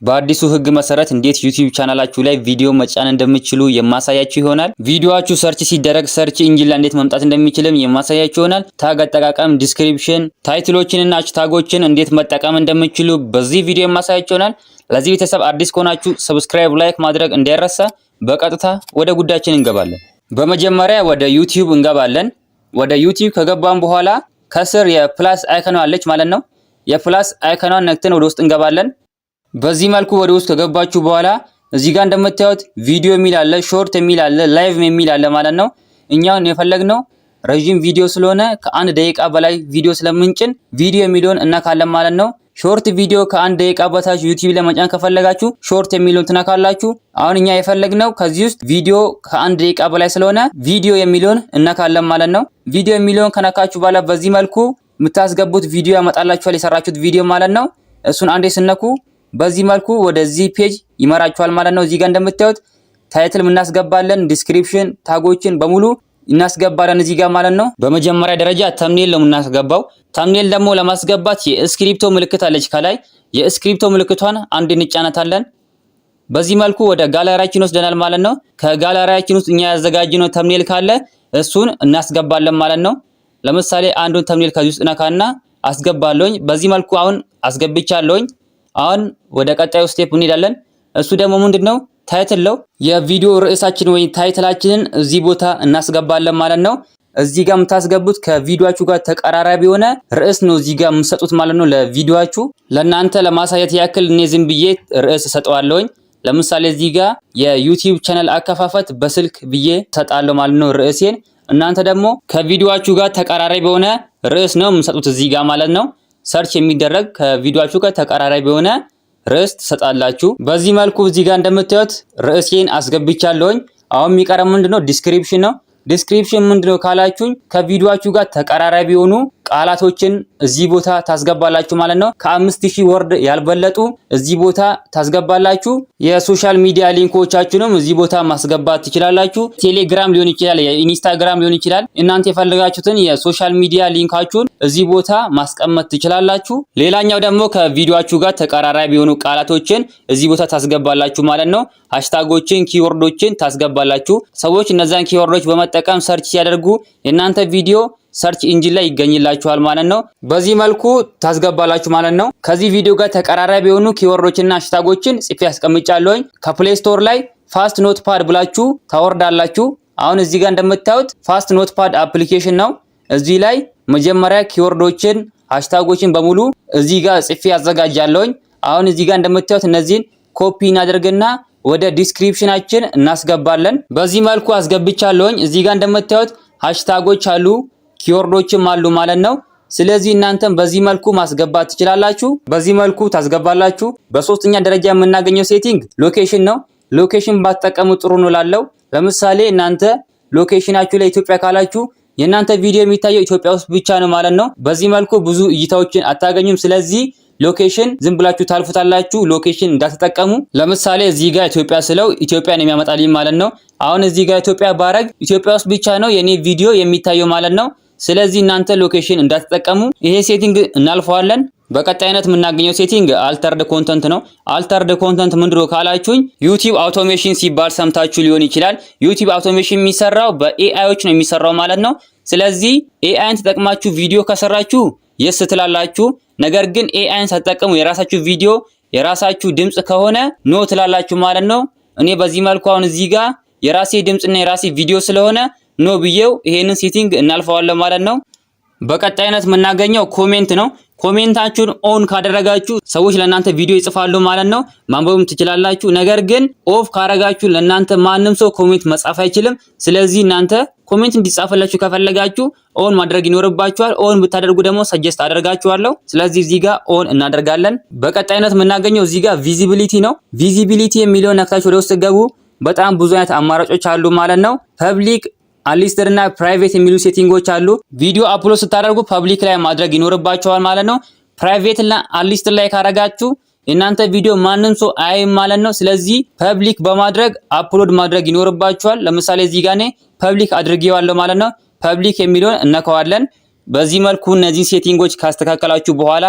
በአዲሱ ህግ መሰረት እንዴት ዩቲዩብ ቻናላችሁ ላይ ቪዲዮ መጫን እንደምትችሉ የማሳያችሁ ይሆናል። ቪዲዮአችሁ ሰርች ሲደረግ ሰርች ኢንጂን ላይ እንዴት መምጣት እንደሚችልም የማሳያችሁ ይሆናል። ታግ አጠቃቀም፣ ዲስክሪፕሽን፣ ታይትሎችንና ሃሽታጎችን እንዴት መጠቀም እንደምትችሉ በዚህ ቪዲዮ የማሳያችሁ ይሆናል። ለዚህ ቤተሰብ አዲስ ከሆናችሁ ሰብስክራይብ፣ ላይክ ማድረግ እንዳይረሳ። በቀጥታ ወደ ጉዳያችን እንገባለን። በመጀመሪያ ወደ ዩቲዩብ እንገባለን። ወደ ዩቲዩብ ከገባን በኋላ ከስር የፕላስ አይኮን አለች ማለት ነው። የፕላስ አይኮኗን ነክተን ወደ ውስጥ እንገባለን። በዚህ መልኩ ወደ ውስጥ ከገባችሁ በኋላ እዚህ ጋር እንደምታዩት ቪዲዮ የሚል አለ፣ ሾርት የሚል አለ፣ ላይቭ የሚል አለ ማለት ነው። እኛውን የፈለግነው ረጅም ቪዲዮ ስለሆነ ከአንድ ደቂቃ በላይ ቪዲዮ ስለምንጭን ቪዲዮ የሚለውን እናካለን ማለት ነው። ሾርት ቪዲዮ ከአንድ ደቂቃ በታች ዩቲዩብ ላይ መጫን ከፈለጋችሁ ሾርት የሚለውን ትነካላችሁ። አሁን እኛ የፈለግነው ከዚህ ውስጥ ቪዲዮ ከአንድ ደቂቃ በላይ ስለሆነ ቪዲዮ የሚለውን እናካለን ማለት ነው። ቪዲዮ የሚለውን ከነካችሁ በኋላ በዚህ መልኩ የምታስገቡት ቪዲዮ ያመጣላችኋል፣ የሰራችሁት ቪዲዮ ማለት ነው። እሱን አንዴ ስነኩ በዚህ መልኩ ወደዚህ ፔጅ ይመራችኋል ማለት ነው። እዚህ ጋር እንደምታዩት ታይትል እናስገባለን፣ ዲስክሪፕሽን፣ ታጎችን በሙሉ እናስገባለን እዚህ ጋር ማለት ነው። በመጀመሪያ ደረጃ ተምኔል ነው እናስገባው። ተምኔል ደግሞ ለማስገባት የስክሪፕቶ ምልክት አለች ከላይ። የስክሪፕቶ ምልክቷን አንድ እንጫናታለን። በዚህ መልኩ ወደ ጋላሪያችን ወስደናል ማለት ነው። ከጋላሪያችን ውስጥ እኛ ያዘጋጅነው ተምኔል ካለ እሱን እናስገባለን ማለት ነው። ለምሳሌ አንዱን ተምኔል ከዚህ ውስጥ ነካና አስገባለሁኝ። በዚህ መልኩ አሁን አስገብቻለሁኝ። አሁን ወደ ቀጣዩ ስቴፕ እንሄዳለን። እሱ ደግሞ ምንድነው? ታይትል ነው። የቪዲዮ ርዕሳችን ወይ ታይትላችንን እዚህ ቦታ እናስገባለን ማለት ነው። እዚህ ጋር የምታስገቡት ከቪዲዮአችሁ ጋር ተቀራራቢ የሆነ ርዕስ ነው እዚህ ጋር የምትሰጡት ማለት ነው። ለቪዲዮአችሁ ለእናንተ ለማሳየት ያክል እኔ ዝም ብዬ ርዕስ ሰጠዋለሁኝ። ለምሳሌ እዚህ ጋር የዩቲዩብ ቻናል አከፋፈት በስልክ ብዬ ሰጣለሁ ማለት ነው ርዕሴን። እናንተ ደግሞ ከቪዲዮአችሁ ጋር ተቀራራቢ የሆነ ርዕስ ነው የምትሰጡት እዚህ ጋር ማለት ነው። ሰርች የሚደረግ ከቪዲዮአችሁ ጋር ተቀራራቢ የሆነ ርዕስ ትሰጣላችሁ። በዚህ መልኩ እዚህ ጋር እንደምታዩት ርዕሴን አስገብቻለሁኝ። አሁን የሚቀረው ምንድነው? ዲስክሪፕሽን ነው። ዲስክሪፕሽን ምንድነው ካላችሁኝ ከቪዲዮአችሁ ጋር ተቀራራቢ የሆኑ ቃላቶችን እዚህ ቦታ ታስገባላችሁ ማለት ነው። ከ5000 ወርድ ያልበለጡ እዚህ ቦታ ታስገባላችሁ። የሶሻል ሚዲያ ሊንኮቻችሁንም እዚህ ቦታ ማስገባት ትችላላችሁ። ቴሌግራም ሊሆን ይችላል፣ የኢንስታግራም ሊሆን ይችላል። እናንተ የፈለጋችሁትን የሶሻል ሚዲያ ሊንካችሁን እዚህ ቦታ ማስቀመጥ ትችላላችሁ። ሌላኛው ደግሞ ከቪዲዮአችሁ ጋር ተቀራራቢ የሆኑ ቃላቶችን እዚህ ቦታ ታስገባላችሁ ማለት ነው። ሃሽታጎችን፣ ኪወርዶችን ታስገባላችሁ። ሰዎች እነዛን ኪወርዶች በመጠቀም ሰርች ሲያደርጉ የእናንተ ቪዲዮ ሰርች ኢንጂን ላይ ይገኝላችኋል ማለት ነው። በዚህ መልኩ ታስገባላችሁ ማለት ነው። ከዚህ ቪዲዮ ጋር ተቀራራቢ የሆኑ ኪወርዶችና ሃሽታጎችን ጽፌ ያስቀምጫለሁኝ። ከፕሌይ ስቶር ላይ ፋስት ኖትፓድ ብላችሁ ታወርዳላችሁ። አሁን እዚህ ጋር እንደምታዩት ፋስት ኖትፓድ አፕሊኬሽን ነው። እዚህ ላይ መጀመሪያ ኪወርዶችን ሃሽታጎችን በሙሉ እዚህ ጋር ጽፌ ያዘጋጃለሁኝ። አሁን እዚህ ጋር እንደምታዩት እነዚህን ኮፒ እናደርግና ወደ ዲስክሪፕሽናችን እናስገባለን። በዚህ መልኩ አስገብቻለሁኝ። እዚህ ጋር እንደምታዩት ሃሽታጎች አሉ፣ ኪወርዶችም አሉ ማለት ነው። ስለዚህ እናንተም በዚህ መልኩ ማስገባት ትችላላችሁ። በዚህ መልኩ ታስገባላችሁ። በሶስተኛ ደረጃ የምናገኘው ሴቲንግ ሎኬሽን ነው። ሎኬሽን ባትጠቀሙ ጥሩ ነው ላለው። ለምሳሌ እናንተ ሎኬሽናችሁ ላይ ኢትዮጵያ ካላችሁ የእናንተ ቪዲዮ የሚታየው ኢትዮጵያ ውስጥ ብቻ ነው ማለት ነው። በዚህ መልኩ ብዙ እይታዎችን አታገኙም። ስለዚህ ሎኬሽን ዝም ብላችሁ ታልፉታላችሁ። ሎኬሽን እንዳትጠቀሙ። ለምሳሌ እዚህ ጋር ኢትዮጵያ ስለው ኢትዮጵያን የሚያመጣልኝ ማለት ነው። አሁን እዚህ ጋር ኢትዮጵያ ባረግ ኢትዮጵያ ውስጥ ብቻ ነው የኔ ቪዲዮ የሚታየው ማለት ነው። ስለዚህ እናንተ ሎኬሽን እንዳትጠቀሙ። ይሄ ሴቲንግ እናልፈዋለን። በቀጣይነት የምናገኘው ሴቲንግ አልተርድ ኮንተንት ነው። አልተርድ ኮንተንት ምንድነው ካላችሁኝ ዩቲዩብ አውቶሜሽን ሲባል ሰምታችሁ ሊሆን ይችላል። ዩቲዩብ አውቶሜሽን የሚሰራው በኤአይዎች ነው የሚሰራው ማለት ነው። ስለዚህ ኤአይን ተጠቅማችሁ ቪዲዮ ከሰራችሁ የስ ትላላችሁ። ነገር ግን ኤአይን ሳትጠቀሙ የራሳችሁ ቪዲዮ የራሳችሁ ድምጽ ከሆነ ኖ ትላላችሁ ማለት ነው። እኔ በዚህ መልኩ አሁን እዚህ ጋር የራሴ ድምጽና የራሴ ቪዲዮ ስለሆነ ኖ ብዬው ይሄንን ሴቲንግ እናልፈዋለን ማለት ነው። በቀጣይነት የምናገኘው ኮሜንት ነው። ኮሜንታችሁን ኦን ካደረጋችሁ ሰዎች ለእናንተ ቪዲዮ ይጽፋሉ ማለት ነው። ማንበብም ትችላላችሁ። ነገር ግን ኦፍ ካረጋችሁ ለእናንተ ማንም ሰው ኮሜንት መጻፍ አይችልም። ስለዚህ እናንተ ኮሜንት እንዲጻፈላችሁ ከፈለጋችሁ ኦን ማድረግ ይኖርባችኋል። ኦን ብታደርጉ ደግሞ ሰጀስት አደርጋችኋለሁ። ስለዚህ እዚህ ጋር ኦን እናደርጋለን። በቀጣይነት የምናገኘው እዚህ ጋር ቪዚቢሊቲ ነው። ቪዚቢሊቲ የሚለውን ነክታችሁ ወደ ውስጥ ገቡ። በጣም ብዙ አይነት አማራጮች አሉ ማለት ነው። ፐብሊክ፣ አንሊስትድ እና ፕራይቬት የሚሉ ሴቲንጎች አሉ። ቪዲዮ አፕሎድ ስታደርጉ ፐብሊክ ላይ ማድረግ ይኖርባችኋል ማለት ነው። ፕራይቬት እና አንሊስትድ ላይ ካረጋችሁ የእናንተ ቪዲዮ ማንም ሰው አይም ማለት ነው። ስለዚህ ፐብሊክ በማድረግ አፕሎድ ማድረግ ይኖርባችኋል። ለምሳሌ እዚህ ጋር እኔ ፐብሊክ አድርጌዋለሁ ማለት ነው። ፐብሊክ የሚለውን እነካዋለን። በዚህ መልኩ እነዚህ ሴቲንጎች ካስተካከላችሁ በኋላ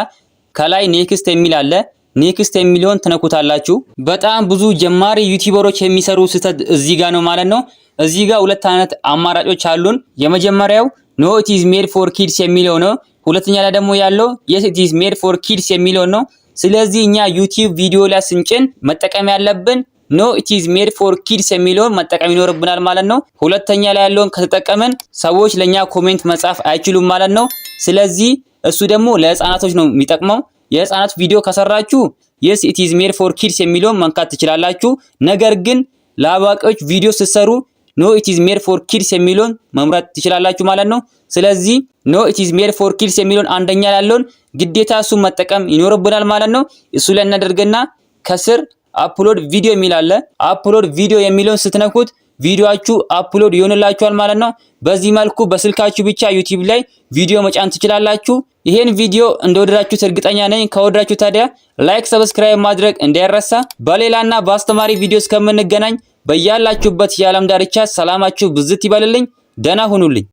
ከላይ ኔክስት የሚል አለ። ኔክስት የሚለውን ትነኩታላችሁ። በጣም ብዙ ጀማሪ ዩቲዩበሮች የሚሰሩ ስህተት እዚህ ጋር ነው ማለት ነው። እዚህ ጋር ሁለት አይነት አማራጮች አሉን። የመጀመሪያው ኖ ኢት ኢዝ ሜድ ፎር ኪድስ የሚለው ነው። ሁለተኛ ላይ ደግሞ ያለው የስ ኢት ኢዝ ሜድ ፎር ኪድስ የሚለው ነው። ስለዚህ እኛ ዩቲዩብ ቪዲዮ ላይ ስንጭን መጠቀም ያለብን ኖ ኢት ኢዝ ሜድ ፎር ኪድስ የሚለውን መጠቀም ይኖርብናል ማለት ነው። ሁለተኛ ላይ ያለውን ከተጠቀመን ሰዎች ለኛ ኮሜንት መጻፍ አይችሉም ማለት ነው። ስለዚህ እሱ ደግሞ ለህፃናቶች ነው የሚጠቅመው። የህፃናት ቪዲዮ ከሰራችሁ yes it is made for kids የሚለውን መንካት ትችላላችሁ። ነገር ግን ለአዋቂዎች ቪዲዮ ስትሰሩ no it is made for kids የሚለውን መምረጥ ትችላላችሁ ማለት ነው። ስለዚህ no it is made for kids የሚለውን አንደኛ ያለውን ግዴታ እሱ መጠቀም ይኖርብናል ማለት ነው። እሱ ላይ እናደርግና ከስር አፕሎድ ቪዲዮ የሚል አለ። አፕሎድ ቪዲዮ የሚለውን ስትነኩት ቪዲዮአችሁ አፕሎድ ይሆንላችኋል ማለት ነው። በዚህ መልኩ በስልካችሁ ብቻ ዩቲዩብ ላይ ቪዲዮ መጫን ትችላላችሁ። ይሄን ቪዲዮ እንደወደዳችሁት እርግጠኛ ነኝ። ከወደዳችሁ ታዲያ ላይክ፣ ሰብስክራይብ ማድረግ እንዳይረሳ። በሌላና በአስተማሪ ቪዲዮ እስከምንገናኝ በያላችሁበት የዓለም ዳርቻ ሰላማችሁ ብዝት ይበልልኝ። ደህና ሁኑልኝ።